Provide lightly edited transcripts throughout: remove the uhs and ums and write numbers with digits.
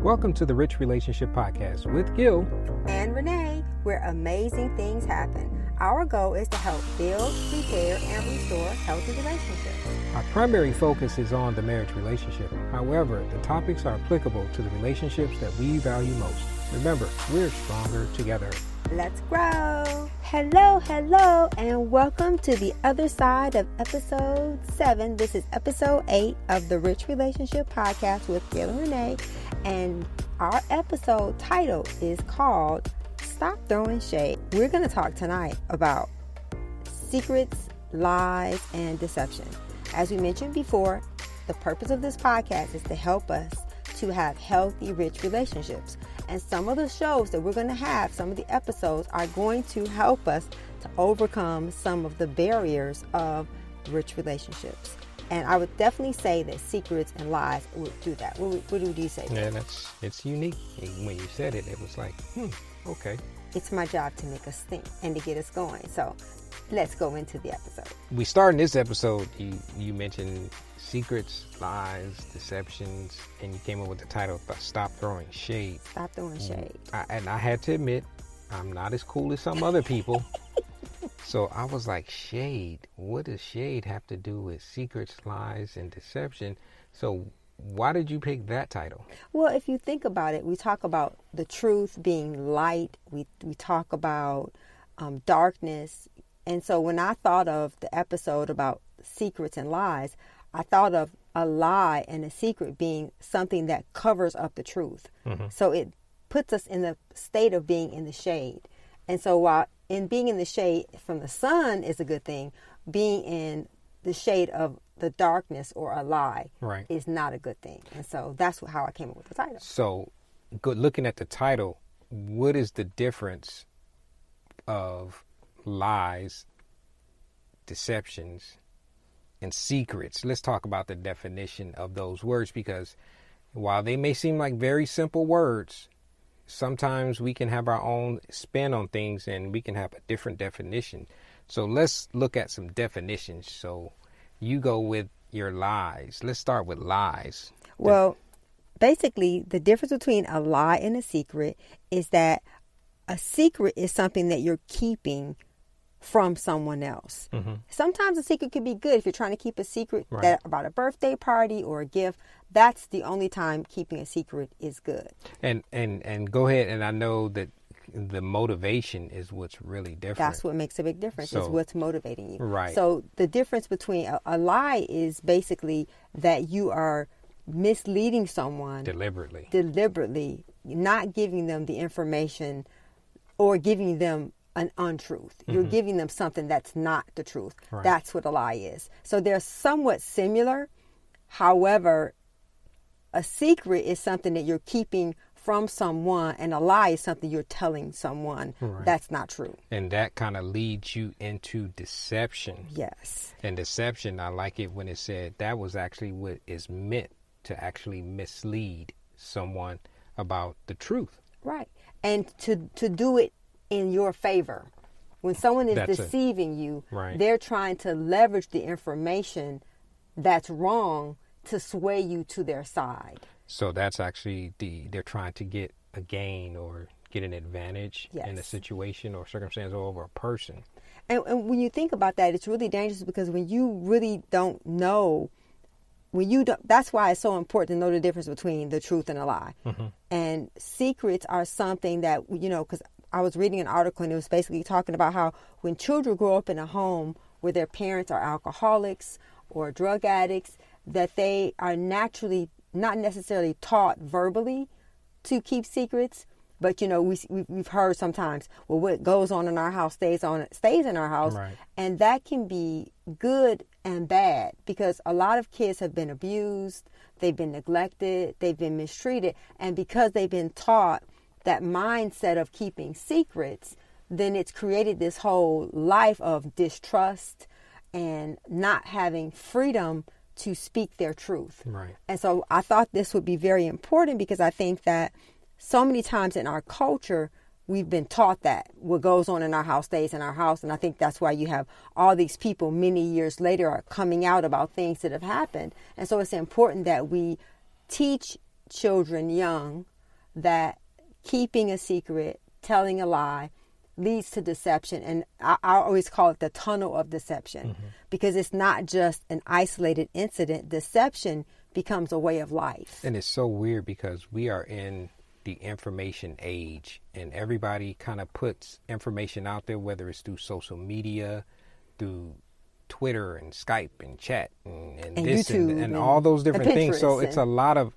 Welcome to the Rich Relationship Podcast with Gil and Renee, where amazing things happen. Our goal is to help build, repair, and restore healthy relationships. Our primary focus is on the marriage relationship. However, the topics are applicable to the relationships that we value most. Remember, we're stronger together. Let's grow. Hello, and welcome to the other side of episode 7. This is episode 8 of the Rich Relationship Podcast with Gil and Renée. And our episode title is called Stop Throwing Shade. We're going to talk tonight about secrets, lies, and deception. As we mentioned before, the purpose of this podcast is to help us to have healthy, rich relationships. And some of the shows that we're going to have, some of the episodes are going to help us to overcome some of the barriers of rich relationships. And I would definitely say that secrets and lies would do that. What would you say? Yeah, it's unique. When you said it, it was like, okay. It's my job to make us think and to get us going. So let's go into the episode. We start in this episode, you mentioned secrets, lies, deceptions, and you came up with the title, Stop Throwing Shade. Stop throwing shade. And I had to admit, I'm not as cool as some other people. So I was like, shade? What does shade have to do with secrets, lies, and deception? So why did you pick that title? Well, if you think about it, we talk about the truth being light. We talk about darkness. And so when I thought of the episode about secrets and lies, I thought of a lie and a secret being something that covers up the truth. Mm-hmm. So it puts us in the state of being in the shade. And so while in being in the shade from the sun is a good thing, being in the shade of the darkness or a lie is not a good thing. And so that's how I came up with the title. So looking at the title, what is the difference of lies, deceptions, and secrets? Let's talk about the definition of those words, because while they may seem like very simple words, sometimes we can have our own spin on things and we can have a different definition. So let's look at some definitions. So you go with your lies. Let's start with lies. Well, basically, the difference between a lie and a secret is that a secret is something that you're keeping from someone else. Mm-hmm. Sometimes a secret could be good if you're trying to keep a secret about a birthday party or a gift. That's the only time keeping a secret is good. And go ahead. And I know that the motivation is what's really different. That's what makes a big difference, is what's motivating you. Right. So the difference between a lie is basically that you are misleading someone deliberately, not giving them the information or giving them an untruth. You're mm-hmm. giving them something that's not the truth. Right. That's what a lie is. So they're somewhat similar. However, a secret is something that you're keeping from someone, and a lie is something you're telling someone that's not true. And that kind of leads you into deception. Yes. And deception, I like it when it said that was actually what is meant to actually mislead someone about the truth. Right. And to do it in your favor. When someone is deceiving you, they're trying to leverage the information that's wrong to sway you to their side. So that's actually they're trying to get a gain or get an advantage in a situation or circumstance or over a person. And when you think about that, it's really dangerous, because when you really don't know, that's why it's so important to know the difference between the truth and a lie. Mm-hmm. And secrets are something that, because I was reading an article and it was basically talking about how when children grow up in a home where their parents are alcoholics or drug addicts, that they are naturally not necessarily taught verbally to keep secrets. But, we've heard sometimes, well, what goes on in our house stays in our house. Right. And that can be good and bad, because a lot of kids have been abused, they've been neglected, they've been mistreated. And because they've been taught that mindset of keeping secrets, then it's created this whole life of distrust and not having freedom to speak their truth. Right. And so I thought this would be very important, because I think that so many times in our culture, we've been taught that what goes on in our house stays in our house. And I think that's why you have all these people many years later are coming out about things that have happened. And so it's important that we teach children young that keeping a secret, telling a lie, leads to deception. And I always call it the tunnel of deception, because it's not just an isolated incident. Deception becomes a way of life. And it's so weird because we are in the information age, and everybody kind of puts information out there, whether it's through social media, through Twitter and Skype and chat and this YouTube and all those different things. So it's a lot of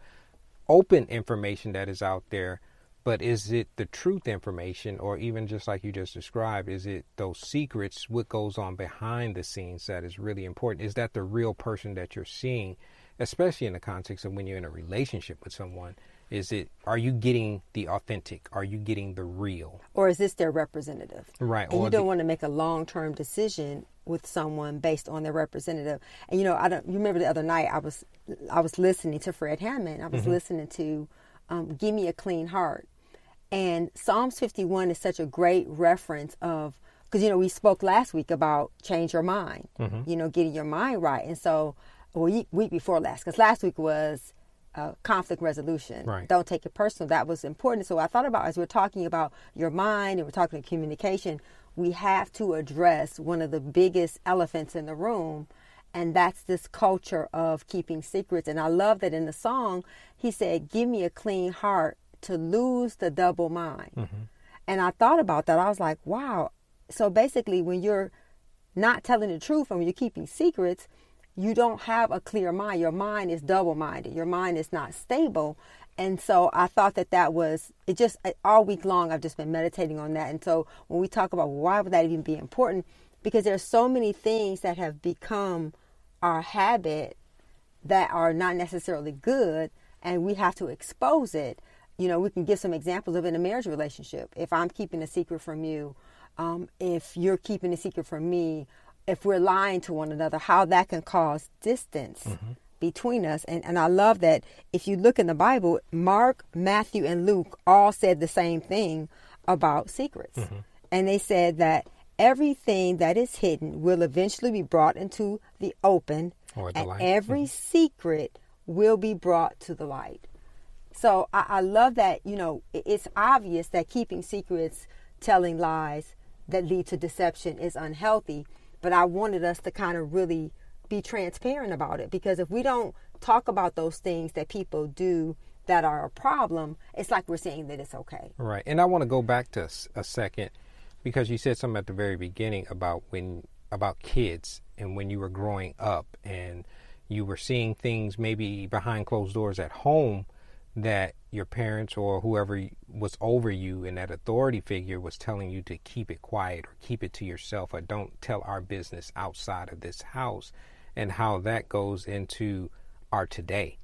open information that is out there. But is it the truth information, or even just like you just described, is it those secrets, what goes on behind the scenes that is really important? Is that the real person that you're seeing, especially in the context of when you're in a relationship with someone? Are you getting the authentic? Are you getting the real? Or is this their representative? Right. And you don't want to make a long-term decision with someone based on their representative. And you remember the other night I was listening to Fred Hammond. I was listening to Give Me a Clean Heart. And Psalms 51 is such a great reference of, because, we spoke last week about change your mind, getting your mind right. And so, week before last, because last week was conflict resolution. Right. Don't take it personal. That was important. So I thought about, as we're talking about your mind and we're talking about communication, we have to address one of the biggest elephants in the room, and that's this culture of keeping secrets. And I love that in the song, he said, give me a clean heart to lose the double mind. And I thought about that. I was like, wow. So basically, when you're not telling the truth and when you're keeping secrets, you don't have a clear mind. Your mind is double-minded. Your mind is not stable. And so I thought that was, all week long, I've just been meditating on that. And so when we talk about why would that even be important, because there's so many things that have become our habit that are not necessarily good, and we have to expose it. We can give some examples of in a marriage relationship. If I'm keeping a secret from you, if you're keeping a secret from me, if we're lying to one another, how that can cause distance between us. And I love that if you look in the Bible, Mark, Matthew, and Luke all said the same thing about secrets. And they said that everything that is hidden will eventually be brought into the open, and every secret will be brought to the light. So I love that, it's obvious that keeping secrets, telling lies that lead to deception is unhealthy. But I wanted us to kind of really be transparent about it, because if we don't talk about those things that people do that are a problem, it's like we're saying that it's okay. Right. And I want to go back to a second, because you said something at the very beginning about kids and when you were growing up and you were seeing things maybe behind closed doors at home that your parents or whoever was over you and that authority figure was telling you to keep it quiet or keep it to yourself or don't tell our business outside of this house, and how that goes into our today.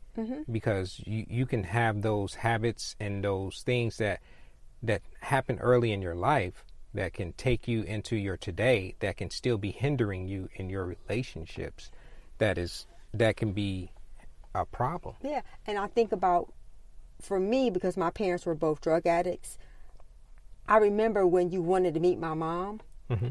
Because you can have those habits and those things that happen early in your life that can take you into your today, that can still be hindering you in your relationships, that can be a problem. Yeah. And I think about, for me, because my parents were both drug addicts, I remember when you wanted to meet my mom,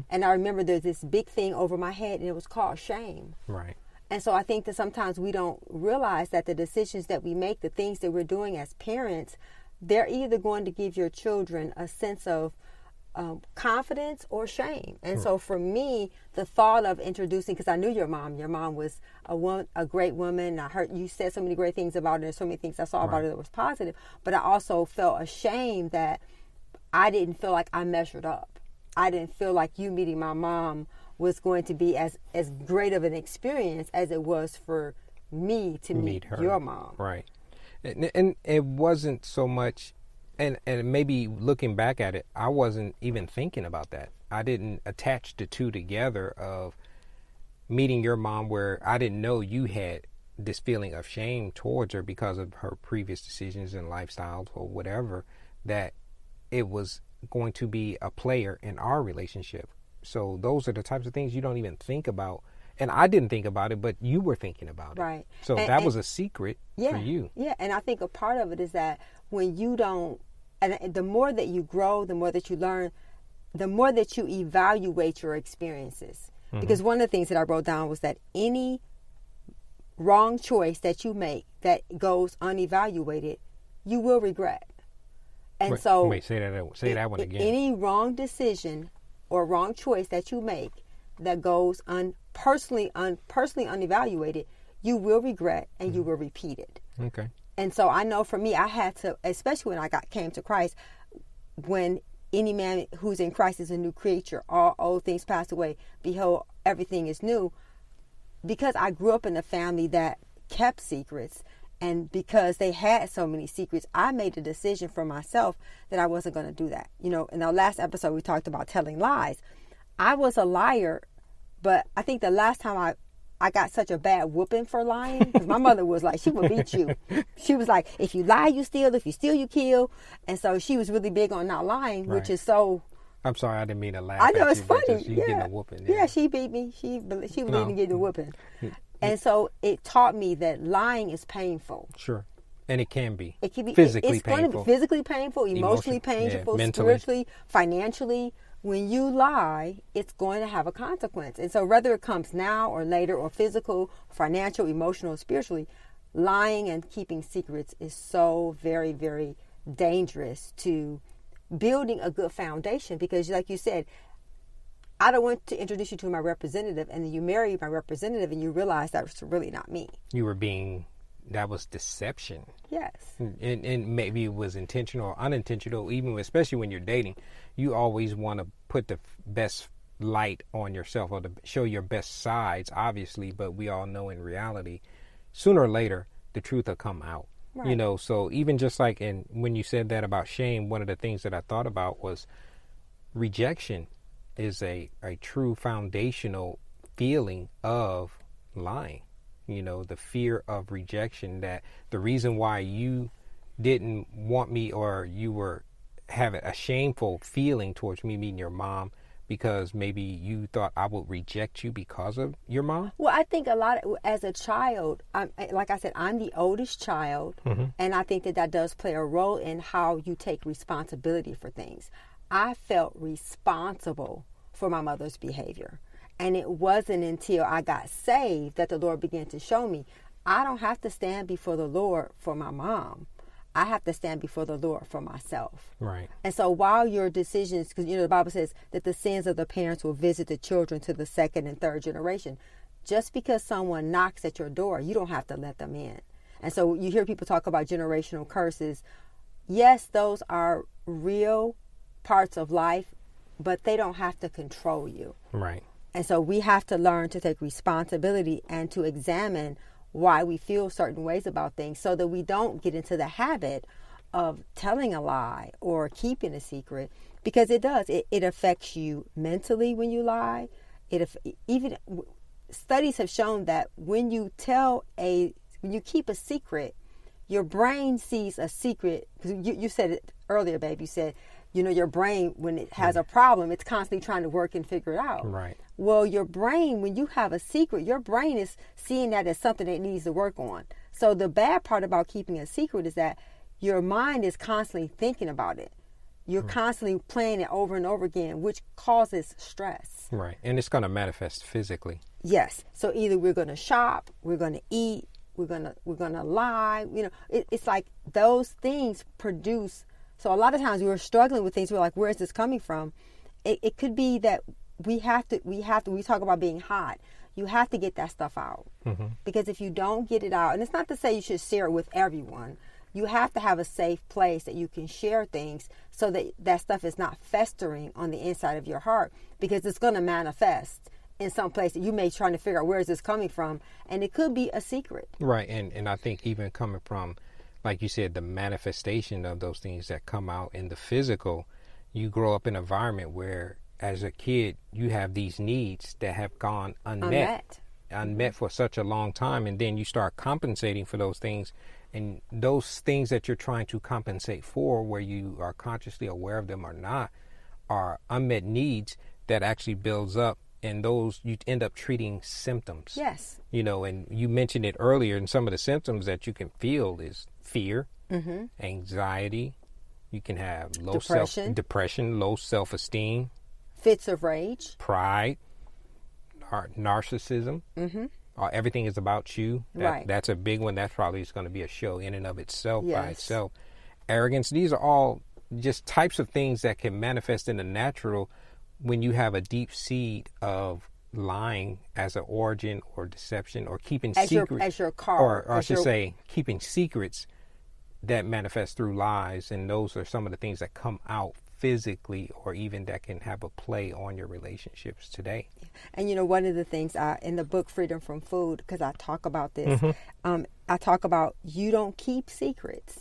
and I remember there's this big thing over my head, and it was called shame. Right. And so I think that sometimes we don't realize that the decisions that we make, the things that we're doing as parents, they're either going to give your children a sense of confidence or shame. And so for me, the thought of introducing, because I knew your mom was a great woman. I heard you said so many great things about her, and so many things I saw about her that was positive. But I also felt ashamed that I didn't feel like I measured up. I didn't feel like you meeting my mom was going to be as great of an experience as it was for me to meet her, your mom. Right. And it wasn't so much, and maybe looking back at it, I wasn't even thinking about that. I didn't attach the two together of meeting your mom, where I didn't know you had this feeling of shame towards her because of her previous decisions and lifestyles or whatever, that it was going to be a player in our relationship. So those are the types of things you don't even think about. And I didn't think about it, but you were thinking about it. Right. So that was a secret for you. Yeah. And I think a part of it is that when you don't, and the more that you grow, the more that you learn, the more that you evaluate your experiences. Because one of the things that I wrote down was that any wrong choice that you make that goes unevaluated, you will regret. And so, wait, say that one again. Any wrong decision or wrong choice that you make that goes personally unevaluated, you will regret and you will repeat it. Okay. And so I know for me, I had to, especially when I came to Christ, when any man who's in Christ is a new creature, all old things pass away, behold, everything is new. Because I grew up in a family that kept secrets, and because they had so many secrets, I made a decision for myself that I wasn't going to do that. You know, in our last episode, we talked about telling lies. I was a liar, but I think the last time I got such a bad whooping for lying, because my mother was like, she would beat you. She was like, if you lie, you steal. If you steal, you kill. And so she was really big on not lying, Right. which is so... I'm sorry, I didn't mean to laugh. I know, at it's you, but funny. just you Yeah. getting a whooping. Yeah, she beat me. She believed in getting a whooping. And so it taught me that lying is painful. Sure. And it can be. It can be physically it's painful. going to be physically painful, emotionally painful, mentally. spiritually, financially. When you lie, it's going to have a consequence. And so whether it comes now or later, or physical, financial, emotional, spiritually, lying and keeping secrets is so very, very dangerous to building a good foundation. Because like you said, I don't want to introduce you to my representative, and then you marry my representative and you realize that's really not me. That was deception. Yes. And maybe it was intentional or unintentional, especially when you're dating. You always want to put the best light on yourself, or to show your best sides, obviously, but we all know in reality, sooner or later, the truth will come out. Right. You know, so even just like when you said that about shame, one of the things that I thought about was rejection is a true foundational feeling of lying. You know, the fear of rejection, that the reason why you didn't want me, or you were having a shameful feeling towards me meeting your mom, because maybe you thought I would reject you because of your mom? Well, I think a lot as a child, like I said, I'm the oldest child, and I think that does play a role in how you take responsibility for things. I felt responsible for my mother's behavior. And it wasn't until I got saved that the Lord began to show me, I don't have to stand before the Lord for my mom. I have to stand before the Lord for myself. Right. And so while your decisions, because the Bible says that the sins of the parents will visit the children to the second and third generation. Just because someone knocks at your door, you don't have to let them in. And so you hear people talk about generational curses. Yes, those are real parts of life, but they don't have to control you. Right. And so we have to learn to take responsibility and to examine why we feel certain ways about things, so that we don't get into the habit of telling a lie or keeping a secret, because it does. It affects you mentally when you lie. Even studies have shown that when you keep a secret, your brain sees a secret. Because you said it earlier, babe. You said, your brain, when it has a problem, it's constantly trying to work and figure it out. Right. Well, your brain, when you have a secret, your brain is seeing that as something that it needs to work on. So the bad part about keeping a secret is that your mind is constantly thinking about it. You're constantly playing it over and over again, which causes stress. Right. And it's going to manifest physically. Yes. So either we're going to shop, we're going to eat, we're going to lie. It's like those things produce. So a lot of times we're struggling with things. We're like, where is this coming from? It could be that we talk about being hot. You have to get that stuff out. Because if you don't get it out, and it's not to say you should share it with everyone, you have to have a safe place that you can share things, so that stuff is not festering on the inside of your heart, because it's going to manifest in some place that you may trying to figure out, where is this coming from, and it could be a secret. Right. And I think even coming from, like you said, the manifestation of those things that come out in the physical, you grow up in an environment where, as a kid, you have these needs that have gone unmet for such a long time, and then you start compensating for those things, and those things that you're trying to compensate for, where you are consciously aware of them or not, are unmet needs that actually builds up, and those you end up treating symptoms. Yes. And you mentioned it earlier, and some of the symptoms that you can feel is fear, anxiety. You can have depression, low self-esteem, fits of rage, pride, narcissism. Everything is about you. Right. That's a big one. That's probably going to be a show in and of itself by itself. Arrogance. These are all just types of things that can manifest in the natural when you have a deep seed of lying as an origin or deception or keeping secrets. As your car. Or I should say, keeping secrets that manifest through lies. And those are some of the things that come out physically or even that can have a play on your relationships today. And one of the things in the book Freedom from Food, because I talk about this, I talk about you don't keep secrets,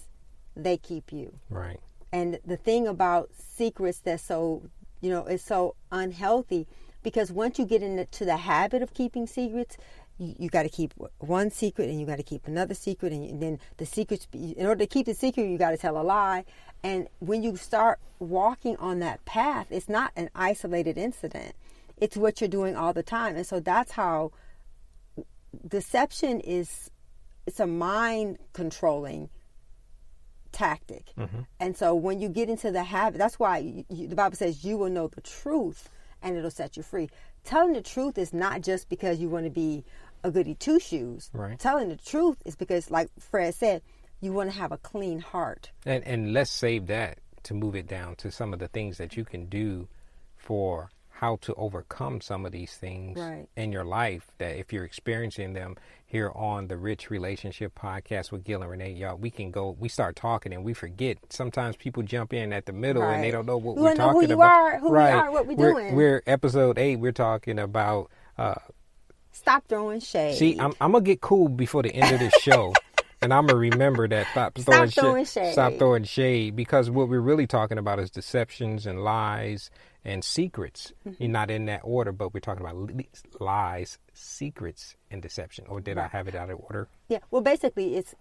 they keep you. Right. And the thing about secrets that's so, is so unhealthy, because once you get into the habit of keeping secrets, you got to keep one secret and you got to keep another secret, and then the secrets, in order to keep the secret, you got to tell a lie. And when you start walking on that path, it's not an isolated incident. It's what you're doing all the time. And so that's how deception it's a mind controlling tactic. And so when you get into the habit, that's why the Bible says you will know the truth and it'll set you free. Telling the truth is not just because you want to be a goody two shoes. Right. Telling the truth is because, like Fred said, you want to have a clean heart. And let's save that to move it down to some of the things that you can do for how to overcome some of these things in your life, that if you're experiencing them here on the Rich Relationship Podcast with Gil and Renée, y'all, we start talking and we forget. Sometimes people jump in at the middle and they don't know what we're talking about. Who we are, what we're doing. We're episode 8. We're talking about stop throwing shade. See, I'm gonna get cool before the end of this show. And I'm going to remember that. Stop throwing shade. Stop throwing shade. Because what we're really talking about is deceptions and lies and secrets. You're not in that order, but we're talking about lies, secrets, and deception. Or did I have it out of order? Yeah. Well, basically, it's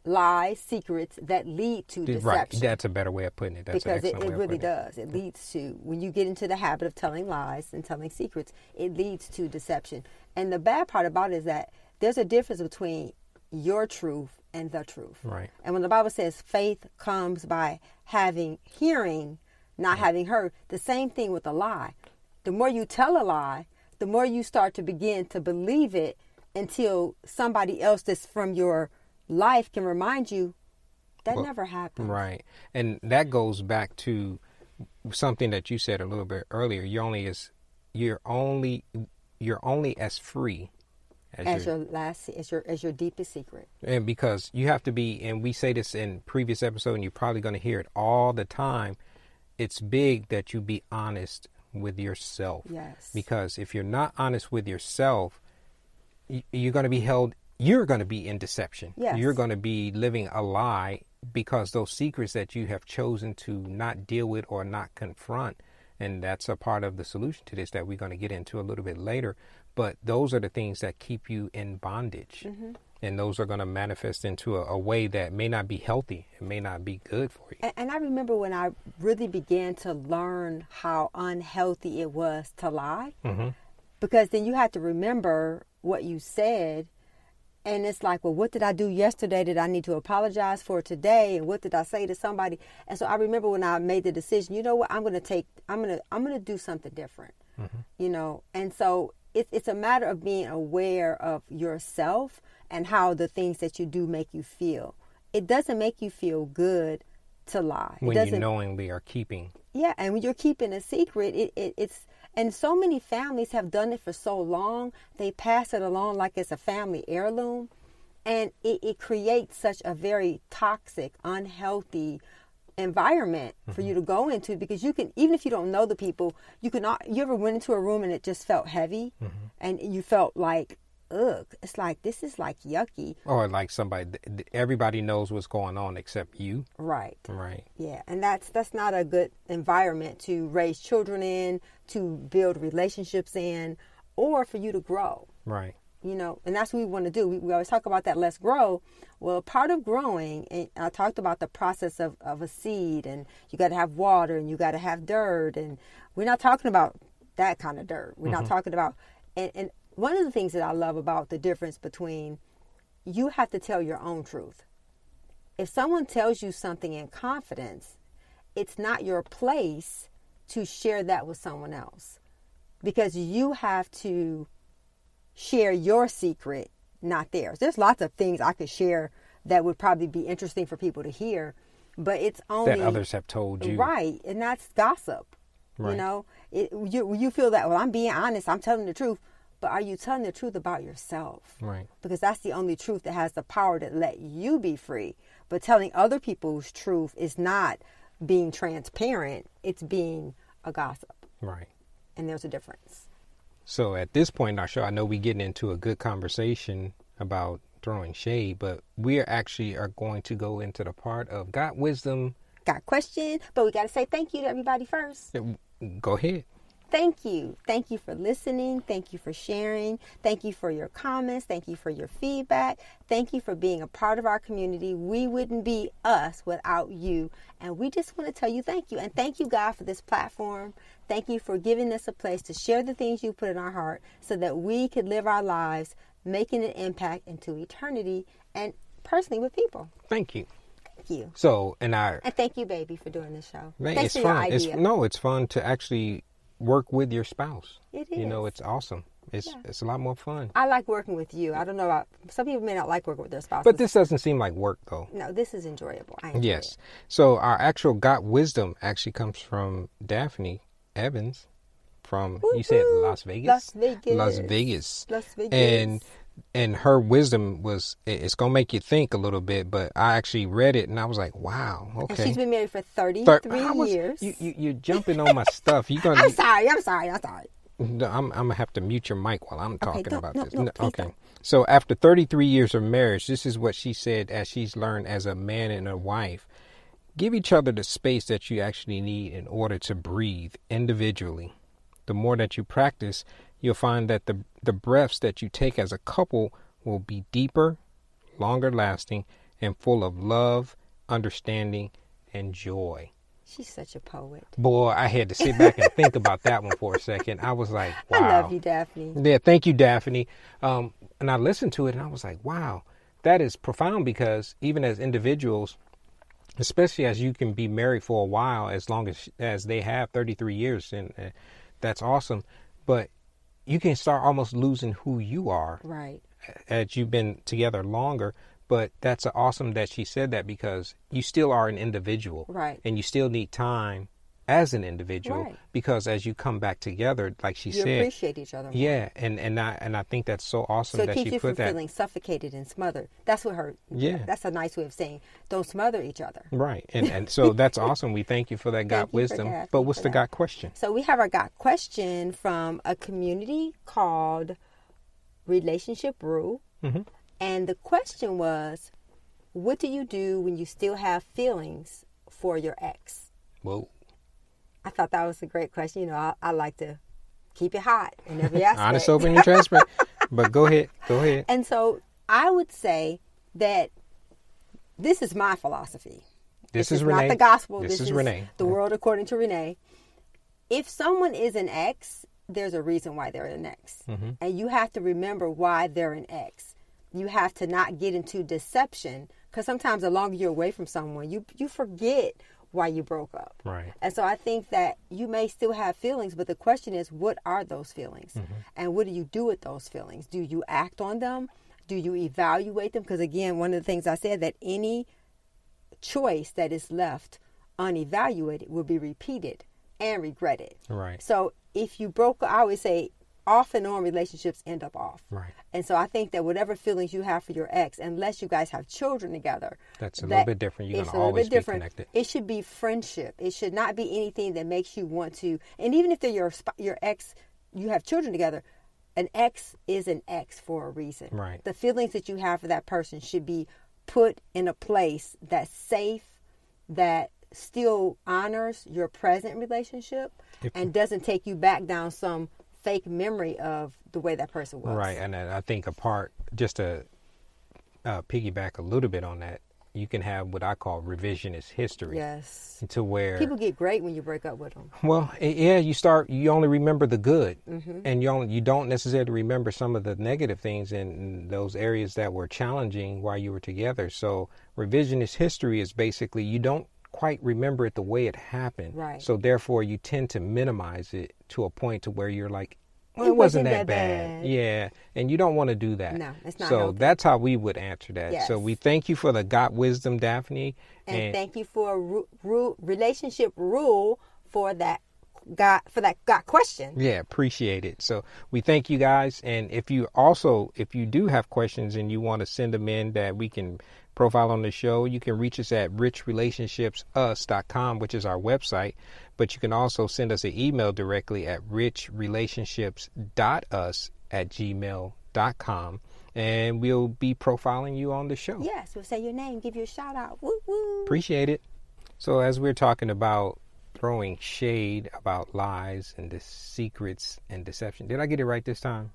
lies, secrets that lead to deception. Right. That's a better way of putting it. That's because it really does. It leads to, when you get into the habit of telling lies and telling secrets, it leads to deception. And the bad part about it is that there's a difference between your truth and the truth. Right. And when the Bible says faith comes by hearing, not having heard, the same thing with a lie. The more you tell a lie, the more you start to begin to believe it until somebody else that's from your life can remind you that never happened. Right. And that goes back to something that you said a little bit earlier. You're only as free as your deepest secret. And because you have to be, and we say this in previous episode, and you're probably going to hear it all the time, it's big that you be honest with yourself. Yes. Because if you're not honest with yourself, you're going to be in deception. Yes. You're going to be living a lie, because those secrets that you have chosen to not deal with or not confront, and that's a part of the solution to this that we're going to get into a little bit later. But those are the things that keep you in bondage. And those are going to manifest into a way that may not be healthy. It may not be good for you. And I remember when I really began to learn how unhealthy it was to lie. Because then you had to remember what you said. And it's like, well, what did I do yesterday that I need to apologize for today? And what did I say to somebody? And so I remember when I made the decision, you know what, I'm going to do something different. And so it's a matter of being aware of yourself and how the things that you do make you feel. It doesn't make you feel good to lie. When you knowingly are keeping. Yeah, and when you're keeping a secret, it's and so many families have done it for so long, they pass it along like it's a family heirloom, and it creates such a very toxic, unhealthy environment for you to go into, because you can, even if you don't know the people, you ever went into a room and it just felt heavy and you felt like, ugh, it's like, this is like yucky. Or like everybody knows what's going on except you. Right. Right. Yeah. And that's not a good environment to raise children in, to build relationships in, or for you to grow. Right. And that's what we want to do. We always talk about that, let's grow. Well, part of growing, and I talked about the process of a seed, and you got to have water and you got to have dirt. And we're not talking about that kind of dirt. We're not talking about, and one of the things that I love about the difference between, you have to tell your own truth. If someone tells you something in confidence, it's not your place to share that with someone else, because you have to share your secret, not theirs. There's lots of things I could share that would probably be interesting for people to hear, but it's only that others have told you. Right, and that's gossip. Right. You know, you feel that, well, I'm being honest, I'm telling the truth, but are you telling the truth about yourself? Right. Because that's the only truth that has the power to let you be free. But telling other people's truth is not being transparent, it's being a gossip. Right. And there's a difference. So at this point in our show, I know we're getting into a good conversation about throwing shade, but we are going to go into the part of Got Wisdom. Got question, but we got to say thank you to everybody first. Go ahead. Thank you. Thank you for listening. Thank you for sharing. Thank you for your comments. Thank you for your feedback. Thank you for being a part of our community. We wouldn't be us without you. And we just want to tell you thank you. And thank you, God, for this platform. Thank you for giving us a place to share the things you put in our heart so that we could live our lives making an impact into eternity and personally with people. Thank you. Thank you. So, and thank you, baby, for doing this show. Man, Thanks it's for fun. your idea. It's fun to actually work with your spouse. It is. You know, it's awesome. It's a lot more fun. I like working with you. I don't know about some people may not like working with their spouses. But this doesn't seem like work, though. No, this is enjoyable. I enjoy it. So our actual Got Wisdom actually comes from Daphne Evans from, Woo-hoo. You said Las Vegas? Las Vegas. And her wisdom it's going to make you think a little bit, but I actually read it and I was like, wow, okay. And she's been married for 33 years. You're jumping on my stuff. I'm sorry. No, I'm going to have to mute your mic while I'm talking about this. No, okay. Don't. So after 33 years of marriage, this is what she said as she's learned as a man and a wife. Give each other the space that you actually need in order to breathe individually. The more that you practice, you'll find that the breaths that you take as a couple will be deeper, longer lasting, and full of love, understanding, and joy. She's such a poet. Boy, I had to sit back and think about that one for a second. I was like, wow. I love you, Daphne. Yeah, thank you, Daphne. And I listened to it and I was like, wow, that is profound, because even as individuals, especially as you can be married for a while, as long as they have 33 years, and that's awesome. But you can start almost losing who you are. Right. As you've been together longer. But that's awesome that she said that, because you still are an individual. Right. And you still need time as an individual. Right. Because as you come back together, like she said. You appreciate each other more. Yeah. And I think that's so awesome that she put that. So it keeps you from feeling suffocated and smothered. That's what her. Yeah. That's a nice way of saying don't smother each other. Right. And so that's awesome. We thank you for that Got Wisdom. But what's the Got question? So we have our Got question from a community called Relationship Brew. Mm-hmm. And the question was, what do you do when you still have feelings for your ex? Whoa. I thought that was a great question. You know, I like to keep it hot in every aspect. Honest, open, and transparent. But go ahead. And so I would say that this is my philosophy. This is Renée. Not the gospel. This is Renée. The world according to Renée. If someone is an ex, there's a reason why they're an ex. Mm-hmm. And you have to remember why they're an ex. You have to not get into deception, because sometimes the longer you're away from someone, you forget why you broke up. Right. And so I think that you may still have feelings, but the question is, what are those feelings? Mm-hmm. And what do you do with those feelings? Do you act on them? Do you evaluate them? Because again, one of the things I said, that any choice that is left unevaluated will be repeated and regretted. Right. So if you broke, I always say, off and on relationships end up off. Right. And so I think that whatever feelings you have for your ex, unless you guys have children together, that's a little bit different. You're going to always be connected. It should be friendship. It should not be anything that makes you want to. And even if they're your ex, you have children together, an ex is an ex for a reason. Right. The feelings that you have for that person should be put in a place that's safe, that still honors your present relationship, and doesn't take you back down some fake memory of the way that person was. Right. And I think just to piggyback a little bit on that, you can have what I call revisionist history. Yes. To where people get great when you break up with them. Well, yeah, you only remember the good, mm-hmm. and you don't necessarily remember some of the negative things in those areas that were challenging while you were together. So revisionist history is basically you don't quite remember it the way it happened. Right. So therefore you tend to minimize it to a point to where you're like, well, it wasn't that bad. Yeah, and you don't want to do that. No, it's not So healthy. that's how we would answer that. Yes. So we thank you for the Got Wisdom, Daphne. And thank you for relationship rule for that got question. Yeah, appreciate it. So we thank you guys. And if you do have questions and you want to send them in that we can profile on the show, you can reach us at richrelationshipsus.com, which is our website. But you can also send us an email directly at richrelationships.us@gmail.com. And we'll be profiling you on the show. Yes, we'll say your name, give you a shout out. Woo woo. Appreciate it. So as we're talking about throwing shade about lies and the secrets and deception. Did I get it right this time?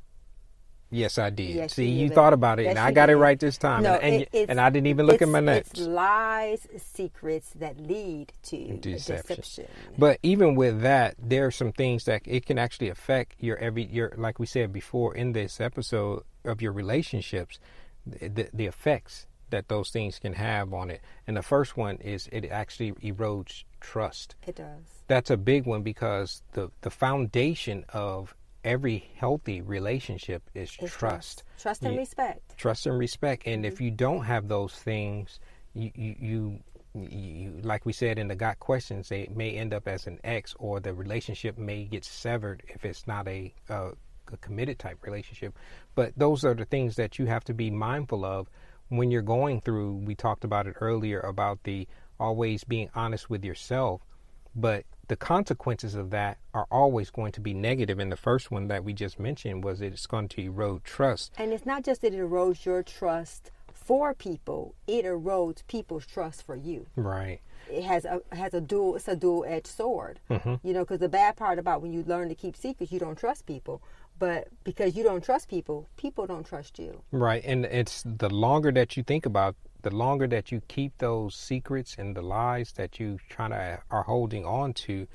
Yes, I did. Yes, See, you thought about it, yes, and I got did. it right this time. No, and I didn't even look at my notes. It's lies, secrets that lead to deception. But even with that, there are some things that it can actually affect your like we said before in this episode of your relationships, the effects that those things can have on it. And the first one is it actually erodes trust. It does. That's a big one because the foundation of every healthy relationship is trust. Trust and respect. Trust and respect. And if you don't have those things, you like we said in the Got Questions, they may end up as an ex, or the relationship may get severed if it's not a committed type relationship. But those are the things that you have to be mindful of when you're going through. We talked about it earlier about the always being honest with yourself, but the consequences of that are always going to be negative. And the first one that we just mentioned was it's going to erode trust. And it's not just that it erodes your trust for people, it erodes people's trust for you. Right. It has a dual-edged sword. Mm-hmm. You know, because the bad part about when you learn to keep secrets, you don't trust people. But because you don't trust people, people don't trust you. Right. And it's the longer that you think about, the longer that you keep those secrets and the lies that you are holding on to,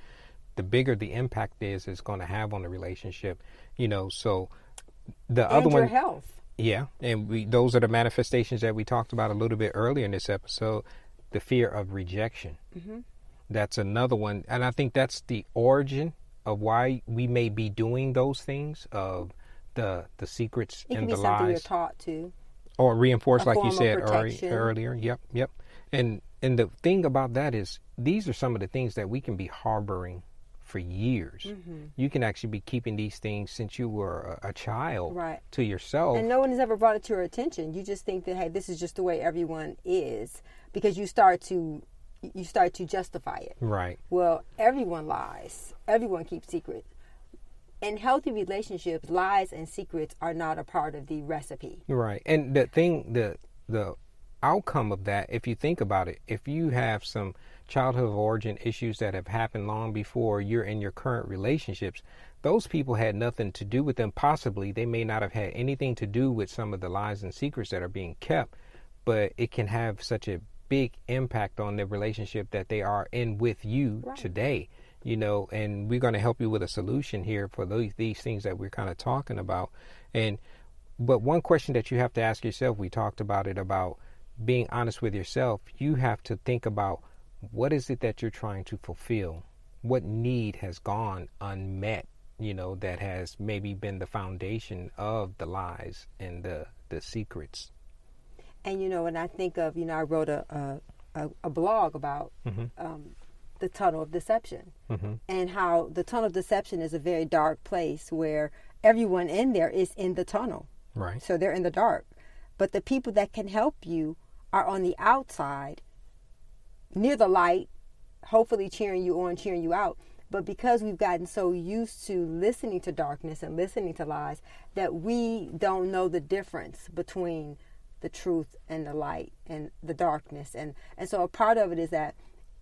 the bigger the impact it's going to have on the relationship. You know, so the other one, your health. Yeah, and those are the manifestations that we talked about a little bit earlier in this episode. The fear of rejection. Mm-hmm. That's another one, and I think that's the origin of why we may be doing those things, of the secrets and the lies. It can be something you're taught to. Or reinforced, like you said earlier. Yep. And the thing about that is, these are some of the things that we can be harboring for years. Mm-hmm. You can actually be keeping these things since you were a child to yourself. And no one has ever brought it to your attention. You just think that, hey, this is just the way everyone is, because you start to justify it. Right. Well, everyone lies. Everyone keeps secrets. In healthy relationships, lies and secrets are not a part of the recipe. Right. And the outcome of that, if you think about it, if you have some childhood of origin issues that have happened long before you're in your current relationships, those people had nothing to do with them. Possibly they may not have had anything to do with some of the lies and secrets that are being kept, but it can have such a big impact on the relationship that they are in with you today. You know, and we're going to help you with a solution here for these things that we're kind of talking about. But one question that you have to ask yourself, we talked about it, about being honest with yourself. You have to think about, what is it that you're trying to fulfill? What need has gone unmet, you know, that has maybe been the foundation of the lies and the secrets? And, you know, when I think of, you know, I wrote a blog about the tunnel of deception, and how the tunnel of deception is a very dark place where everyone in there is in the tunnel. Right. So they're in the dark. But the people that can help you are on the outside, near the light, hopefully cheering you on, cheering you out. But because we've gotten so used to listening to darkness and listening to lies, that we don't know the difference between the truth and the light and the darkness. And so a part of it is that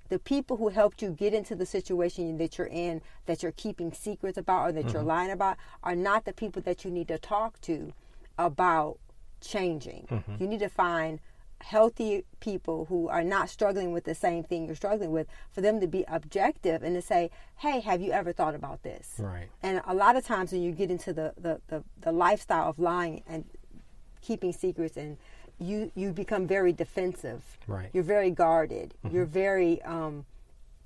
the people who helped you get into the situation that you're in, that you're keeping secrets about or that you're lying about, are not the people that you need to talk to about changing. You need to find healthy people who are not struggling with the same thing you're struggling with, for them to be objective and to say, hey, have you ever thought about this? Right. And a lot of times when you get into the lifestyle of lying and keeping secrets, and you become very defensive. Right. You're very guarded. You're very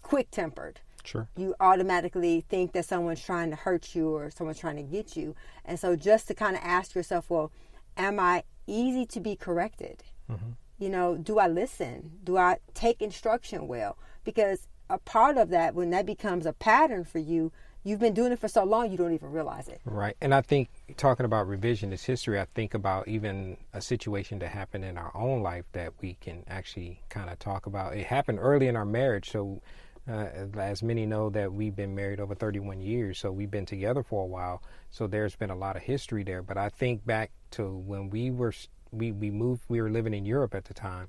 quick-tempered. Sure. You automatically think that someone's trying to hurt you or someone's trying to get you. And so just to kind of ask yourself, well, am I easy to be corrected? Mm-hmm. You know, do I listen? Do I take instruction well? Because a part of that, when that becomes a pattern for you, you've been doing it for so long, you don't even realize it. Right. And I think talking about revisionist history, I think about even a situation that happened in our own life that we can actually kind of talk about. It happened early in our marriage. So as many know that we've been married over 31 years. So we've been together for a while. So there's been a lot of history there. But I think back to when we moved, we were living in Europe at the time.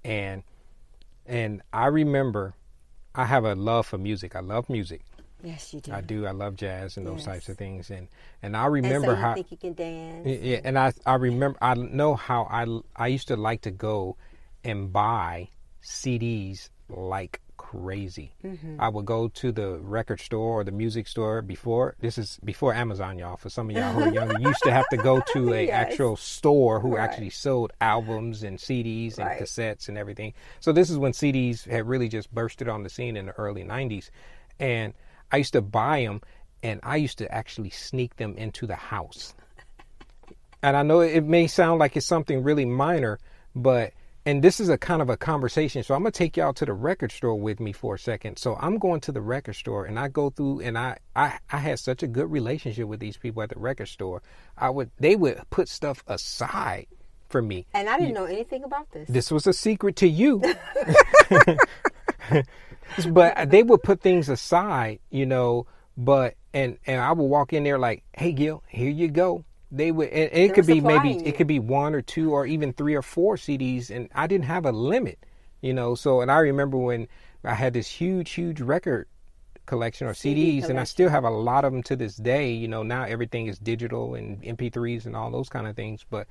And I remember I have a love for music. I love music. Yes, you do. I do. I love jazz and those types of things. And I remember how you think you can dance. Yeah, and I remember, I know how I used to like to go and buy CDs like crazy. Mm-hmm. I would go to the record store or the music store this is before Amazon, y'all. For some of y'all who are younger, you used to have to go to a actual store who actually sold albums and CDs and cassettes and everything. So this is when CDs had really just bursted on the scene in the early 90s. And I used to buy them, and I used to actually sneak them into the house. And I know it may sound like it's something really minor, and this is a kind of a conversation. So I'm going to take y'all to the record store with me for a second. So I'm going to the record store, and I go through, and I had such a good relationship with these people at the record store. They would put stuff aside for me. And I didn't know anything about this. This was a secret to you. But they would put things aside, you know, and I would walk in there like, hey, Gil, here you go. They would, and it could be it could be one or two or even 3 or 4 CDs. And I didn't have a limit, you know. So, and I remember when I had this huge record collection or CDs, and I still have a lot of them to this day. You know, now everything is digital and MP3s and all those kind of things. But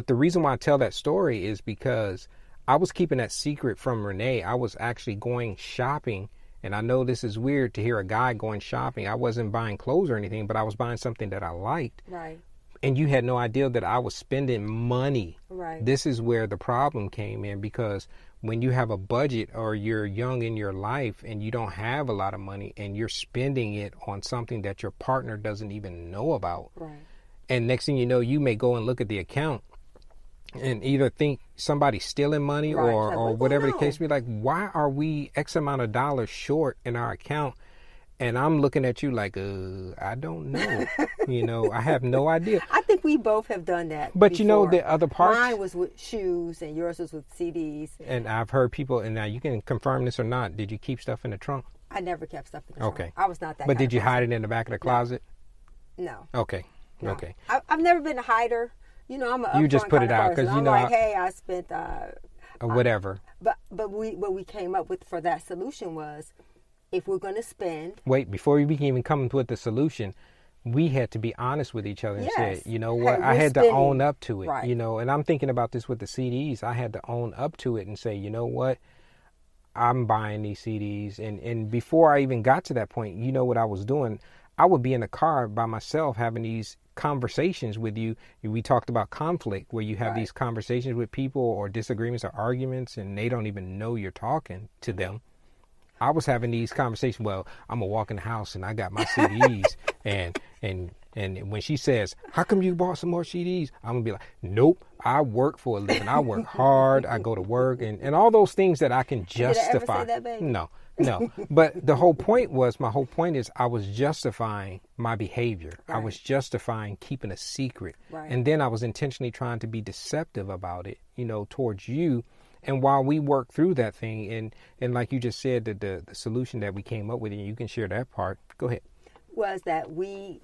the reason why I tell that story is because I was keeping that secret from Renee. I was actually going shopping, and I know this is weird to hear a guy going shopping. I wasn't buying clothes or anything, but I was buying something that I liked. Right. And you had no idea that I was spending money. Right. This is where the problem came in, because when you have a budget or you're young in your life and you don't have a lot of money and you're spending it on something that your partner doesn't even know about. Right. And next thing you know, you may go and look at the account and either think somebody's stealing money or whatever the case be. Like, why are we X amount of dollars short in our account? And I'm looking at you like, I don't know. You know, I have no idea. I think we both have done that. But before. You know, the other parts. Mine was with shoes and yours was with CDs. And I've heard people, and now you can confirm this or not. Did you keep stuff in the trunk? I never kept stuff in the trunk. Okay. I was not that. But did you hide it in the back of the closet? No. Okay. No. Okay. I've never been a hider. You know, I'm a you just put it out because you know. Like, hey, I spent. Whatever. But what we came up with for that solution was, if we're going to spend. Wait, before we even come up with the solution, we had to be honest with each other and say, you know what, I had to own up to it. Right. You know, and I'm thinking about this with the CDs. I had to own up to it and say, you know what, I'm buying these CDs. And before I even got to that point, you know what I was doing? I would be in the car by myself having these conversations with you. We talked about conflict, where you have these conversations with people or disagreements or arguments, and they don't even know you're talking to them. I was having these conversations. Well, I'm gonna walk in the house and I got my CDs, and when she says, "How come you bought some more CDs?" I'm gonna be like, "Nope, I work for a living. I work hard. I go to work, and all those things that I can justify." Did I ever say that, baby? No. But my whole point is I was justifying my behavior. Right. I was justifying keeping a secret, and then I was intentionally trying to be deceptive about it, you know, towards you. And while we work through that thing, and like you just said, the solution that we came up with, and you can share that part. Go ahead. Was that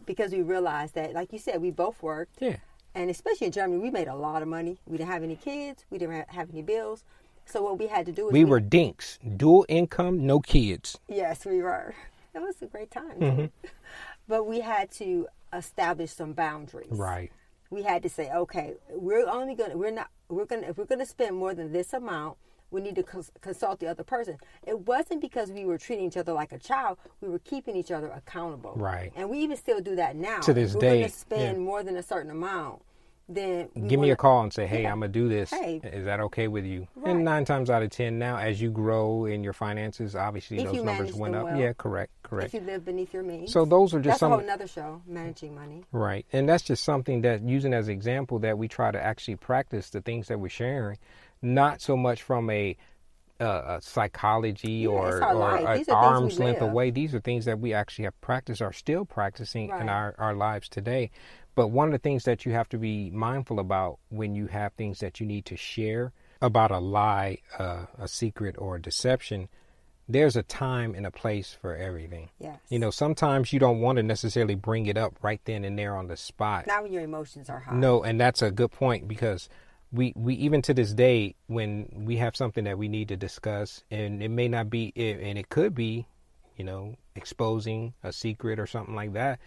because we realized that, like you said, we both worked. Yeah. And especially in Germany, we made a lot of money. We didn't have any kids. We didn't have any bills. So what we had to do is... We were dinks. Dual income, no kids. Yes, we were. That was a great time. Mm-hmm. But we had to establish some boundaries. Right. We had to say, okay, if we're gonna spend more than this amount, we need to consult the other person. It wasn't because we were treating each other like a child. We were keeping each other accountable. Right. And we even still do that now. To this day. We're going to spend more than a certain amount. then give me a call and say, hey, Yeah. I'm going to do this. Hey. Is that okay with you? Right. And 9 times out of 10 now, as you grow in your finances, obviously If those you numbers manage went them up. well. Yeah, correct. If you live beneath your means. So those are just That's a whole nother show, managing money. Right. And that's just something that, using as an example, that we try to actually practice the things that we're sharing, not so much from a psychology or an arm's length away. These are things that we actually have practiced, are still practicing in our lives today. But one of the things that you have to be mindful about when you have things that you need to share about a lie, a secret, or a deception, there's a time and a place for everything. Yes. You know, sometimes you don't want to necessarily bring it up right then and there on the spot. Not when your emotions are high. No, and that's a good point, because we even to this day, when we have something that we need to discuss, and it may not be, and it could be, you know, exposing a secret or something like that,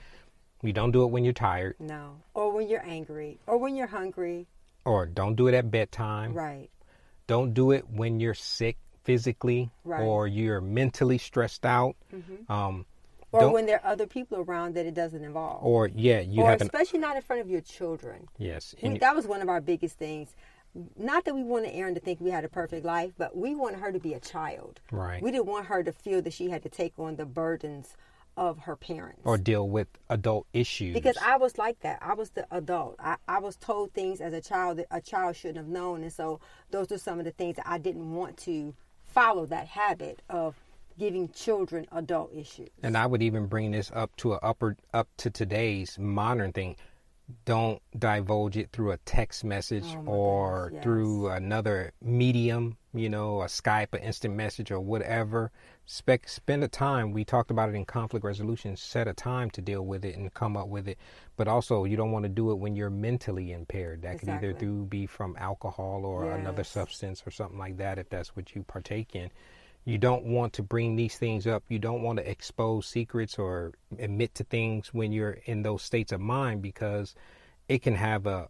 you don't do it when you're tired. No. Or when you're angry. Or when you're hungry. Or don't do it at bedtime. Right. Don't do it when you're sick physically, or you're mentally stressed out. Or when there are other people around that it doesn't involve. Or, especially not in front of your children. Yes. That was one of our biggest things. Not that we wanted Erin to think we had a perfect life, but we wanted her to be a child. Right. We didn't want her to feel that she had to take on the burdens of her parents. Or deal with adult issues. Because I was like that. I was the adult. I was told things as a child that a child shouldn't have known. And so those are some of the things that I didn't want to follow, that habit of giving children adult issues. And I would even bring this up to today's modern thing. Don't divulge it through a text message or through another medium, you know, a Skype, an instant message, or whatever. Spend the time. We talked about it in conflict resolution. Set a time to deal with it and come up with it. But also, you don't want to do it when you're mentally impaired. That could either be from alcohol or another substance or something like that, if that's what you partake in. You don't want to bring these things up. You don't want to expose secrets or admit to things when you're in those states of mind, because it can have a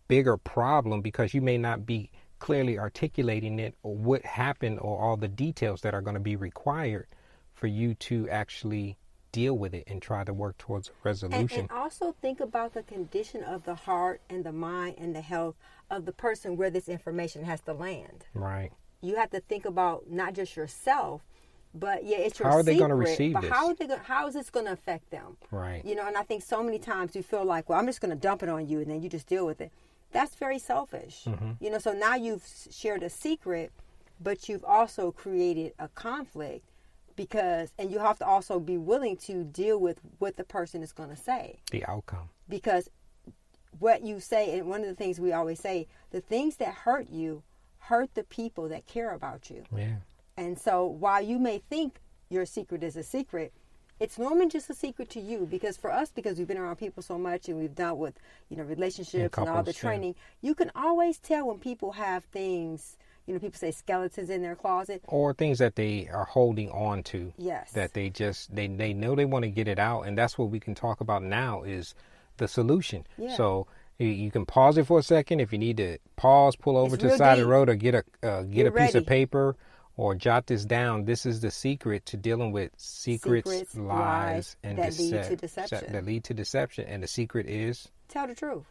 bigger problem, because you may not be clearly articulating it or what happened or all the details that are going to be required for you to actually deal with it and try to work towards a resolution. And also think about the condition of the heart and the mind and the health of the person where this information has to land. Right. You have to think about not just yourself, but it's your secret. How are they going to receive this? How is this going to affect them? Right. You know, and I think so many times you feel like, well, I'm just going to dump it on you, and then you just deal with it. That's very selfish. You know, so now you've shared a secret, but you've also created a conflict, and you have to also be willing to deal with what the person is going to say. The outcome. Because what you say, and one of the things we always say, the things that hurt you hurt the people that care about you. Yeah. And so while you may think your secret is a secret, it's normally just a secret to you, because for us, because we've been around people so much and we've dealt with, you know, relationships and all the training, you can always tell when people have things, you know, people say skeletons in their closet. Or things that they are holding on to. Yes. That they know they want to get it out. And that's what we can talk about now, is the solution. Yeah. So you can pause it for a second. If you need to pause, pull over to the side of the road, or get a piece of paper, or jot this down. This is the secret to dealing with secrets, lies, and that lead to deception. That lead to deception. And the secret is? Tell the truth.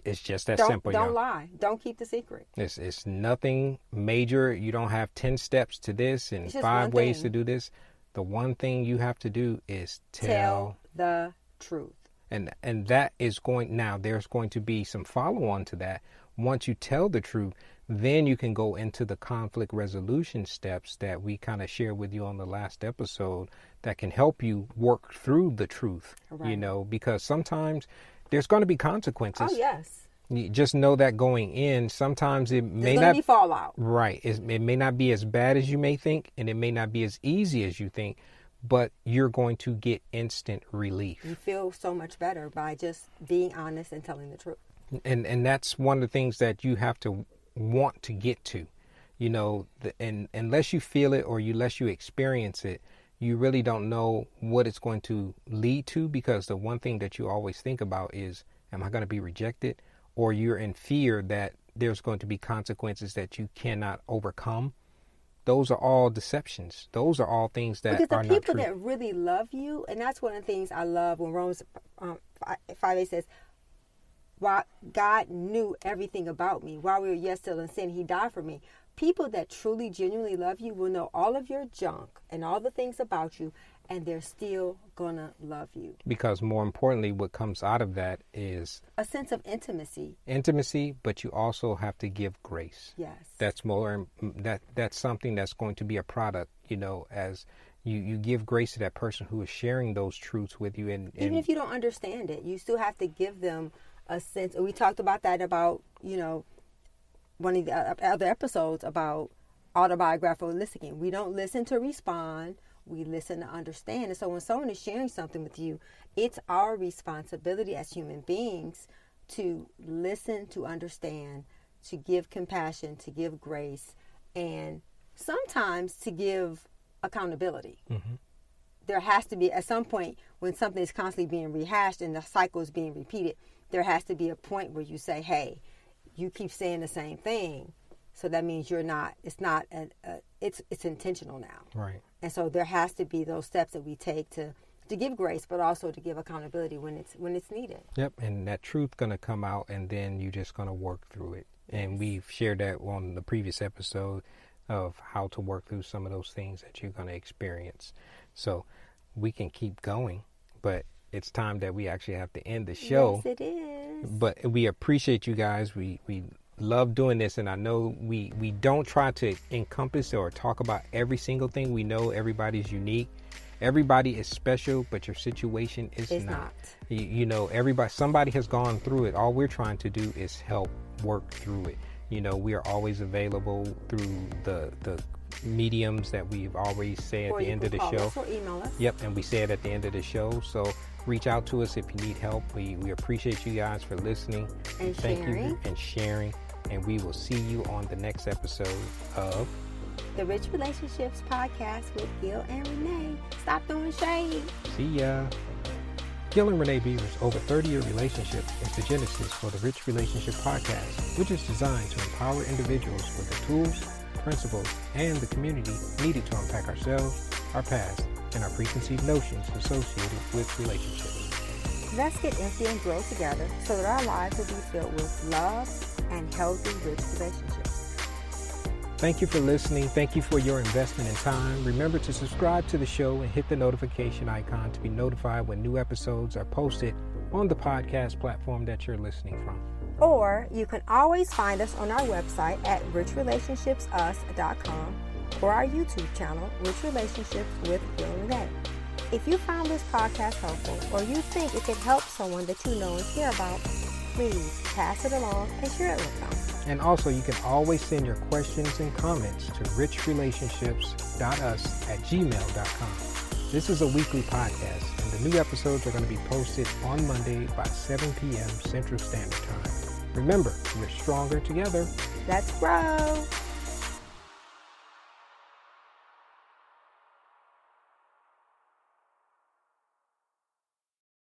It's just that simple. Don't lie. Don't keep the secret. It's nothing major. You don't have 10 steps to this and 5 ways to do this. The one thing you have to do is tell the truth. And that is there's going to be some follow on to that. Once you tell the truth, then you can go into the conflict resolution steps that we kind of shared with you on the last episode that can help you work through the truth, you know, because sometimes there's going to be consequences. Oh, yes. You just know that going in, sometimes it may not be fallout. Right. It may not be as bad as you may think, and it may not be as easy as you think, but you're going to get instant relief. You feel so much better by just being honest and telling the truth. And that's one of the things that you have to want to get to, you know, and unless you feel it or unless you experience it, you really don't know what it's going to lead to, because the one thing that you always think about is, am I going to be rejected? Or you're in fear that there's going to be consequences that you cannot overcome. Those are all deceptions. Those are all things that are not true. Because the people that really love you, and that's one of the things I love when Romans 5:8 says, while God knew everything about me, while we were yet still in sin, he died for me. People that truly, genuinely love you will know all of your junk and all the things about you, and they're still gonna love you. Because more importantly, what comes out of that is a sense of intimacy. But you also have to give grace. Yes. That's something that's going to be a product, as you give grace to that person who is sharing those truths with you. And even if you don't understand it, you still have to give them a sense. We talked about that about, one of the other episodes about autobiographical listening. We don't listen to respond. We listen to understand. And so when someone is sharing something with you, it's our responsibility as human beings to listen, to understand, to give compassion, to give grace, and sometimes to give accountability. Mm-hmm. There has to be, at some point, when something is constantly being rehashed and the cycle is being repeated, there has to be a point where you say, hey, you keep saying the same thing. So that means it's intentional now. Right. And so there has to be those steps that we take to give grace, but also to give accountability when it's needed. Yep. And that truth going to come out, and then you're just going to work through it. Yes. And we've shared that on the previous episode of how to work through some of those things that you're going to experience. So we can keep going, but it's time that we actually have to end the show. Yes, it is. But we appreciate you guys. We love doing this, and I know we don't try to encompass or talk about every single thing. We know everybody's unique. Everybody is special, but your situation is not. Somebody has gone through it. All we're trying to do is help work through it. We are always available through the mediums that we've always said at the end of the show. Or email us. Yep, and we say it at the end of the show. So reach out to us if you need help. We appreciate you guys for listening. And Thank sharing. you and sharing. And we will see you on the next episode of The Rich Relationships Podcast with Gil and Renee. Stop throwing shade. See ya. Gil and Renee Beaver's over 30-year relationship is the genesis for the Rich Relationship Podcast, which is designed to empower individuals with the tools, principles, and the community needed to unpack ourselves, our past, and our preconceived notions associated with relationships. Let's get empty and grow together so that our lives will be filled with love and healthy, rich relationships. Thank you for listening. Thank you for your investment in time. Remember to subscribe to the show and hit the notification icon to be notified when new episodes are posted on the podcast platform that you're listening from. Or you can always find us on our website at richrelationshipsus.com or our YouTube channel, Rich Relationships with Gil and Renée. If you found this podcast helpful or you think it could help someone that you know and care about, please pass it along and share it with them. And also, you can always send your questions and comments to richrelationships.us@gmail.com. This is a weekly podcast, and the new episodes are going to be posted on Monday by 7 p.m. Central Standard Time. Remember, we're stronger together. Let's grow.